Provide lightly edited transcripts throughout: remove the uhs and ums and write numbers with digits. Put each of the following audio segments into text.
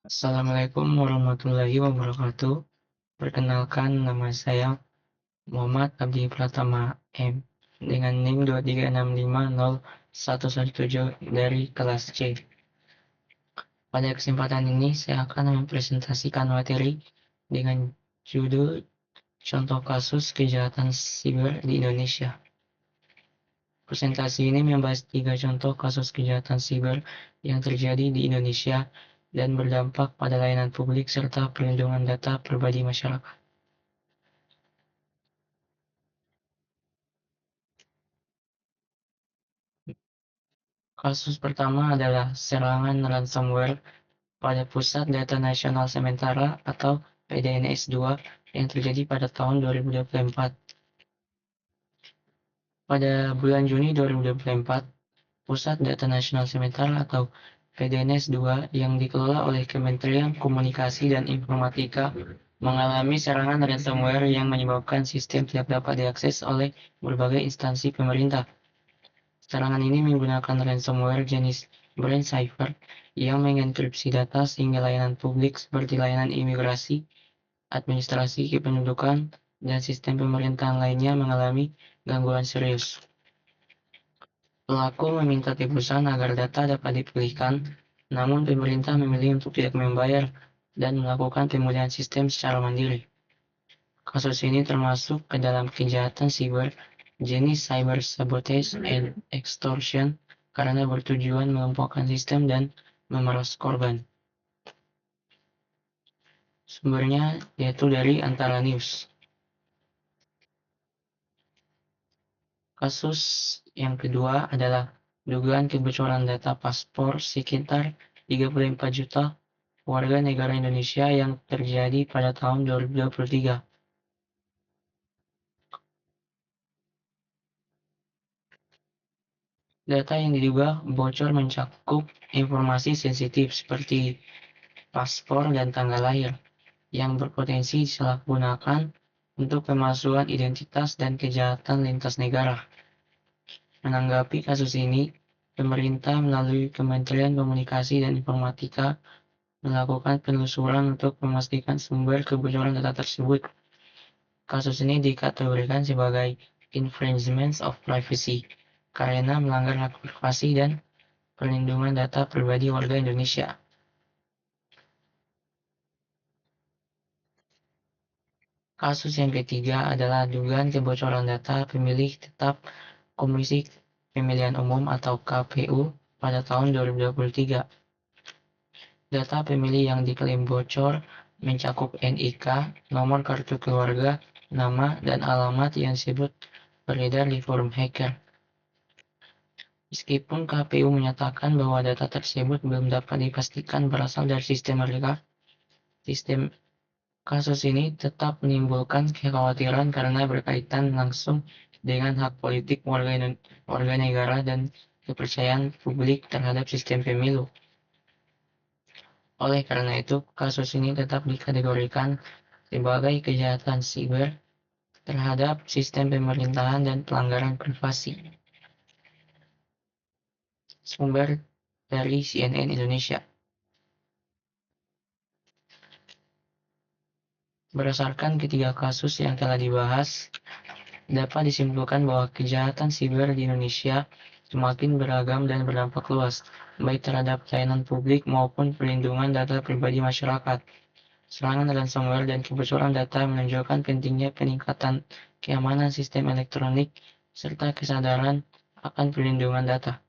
Assalamualaikum warahmatullahi wabarakatuh. Perkenalkan, nama saya Muhammad Abdi Pratama M dengan NIM 2365017 dari kelas C. Pada kesempatan ini saya akan mempresentasikan materi dengan judul Contoh Kasus Kejahatan Siber di Indonesia. Presentasi ini membahas 3 contoh kasus kejahatan siber yang terjadi di Indonesia dan berdampak pada layanan publik serta perlindungan data pribadi masyarakat. Kasus pertama adalah serangan ransomware pada Pusat Data Nasional Sementara atau PDNS2 yang terjadi pada tahun 2024. Pada bulan Juni 2024, Pusat Data Nasional Sementara atau PDNS2 yang dikelola oleh Kementerian Komunikasi dan Informatika mengalami serangan ransomware yang menyebabkan sistem tidak dapat diakses oleh berbagai instansi pemerintah. Serangan ini menggunakan ransomware jenis Brand Cipher yang mengenkripsi data sehingga layanan publik seperti layanan imigrasi, administrasi kependudukan, dan sistem pemerintahan lainnya mengalami gangguan serius. Pelaku meminta tebusan agar data dapat dipulihkan, namun pemerintah memilih untuk tidak membayar dan melakukan pemulihan sistem secara mandiri. Kasus ini termasuk ke dalam kejahatan siber jenis cyber sabotage and extortion karena bertujuan melumpuhkan sistem dan memeras korban. Sumbernya yaitu dari Antara News. Kasus yang kedua adalah dugaan kebocoran data paspor sekitar 34 juta warga negara Indonesia yang terjadi pada tahun 2023. Data yang diduga bocor mencakup informasi sensitif seperti paspor dan tanggal lahir yang berpotensi disalahgunakan untuk pemalsuan identitas dan kejahatan lintas negara. Menanggapi kasus ini, pemerintah melalui Kementerian Komunikasi dan Informatika melakukan penelusuran untuk memastikan sumber kebocoran data tersebut. Kasus ini dikategorikan sebagai infringement of privacy karena melanggar hak privasi dan perlindungan data pribadi warga Indonesia. Kasus yang ketiga adalah dugaan kebocoran data pemilih tetap Komisi Pemilihan Umum atau KPU pada tahun 2023. Data pemilih yang diklaim bocor mencakup NIK, nomor kartu keluarga, nama, dan alamat yang disebut beredar di forum hacker. Meskipun KPU menyatakan bahwa data tersebut belum dapat dipastikan berasal dari sistem mereka, sistem kasus ini tetap menimbulkan kekhawatiran karena berkaitan langsung dengan hak politik warga negara dan kepercayaan publik terhadap sistem pemilu. Oleh karena itu, kasus ini tetap dikategorikan sebagai kejahatan siber terhadap sistem pemerintahan dan pelanggaran privasi. Sumber dari CNN Indonesia. Berdasarkan ketiga kasus yang telah dibahas, dapat disimpulkan bahwa kejahatan siber di Indonesia semakin beragam dan berdampak luas, baik terhadap layanan publik maupun perlindungan data pribadi masyarakat. Serangan ransomware dan kebocoran data menunjukkan pentingnya peningkatan keamanan sistem elektronik serta kesadaran akan perlindungan data.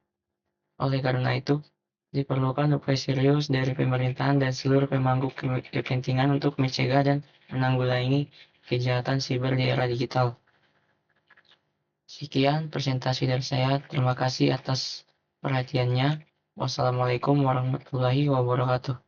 Oleh karena itu, diperlukan upaya serius dari pemerintahan dan seluruh pemangku kepentingan untuk mencegah dan menanggulangi kejahatan siber di era digital. Sekian presentasi dari saya. Terima kasih atas perhatiannya. Wassalamualaikum warahmatullahi wabarakatuh.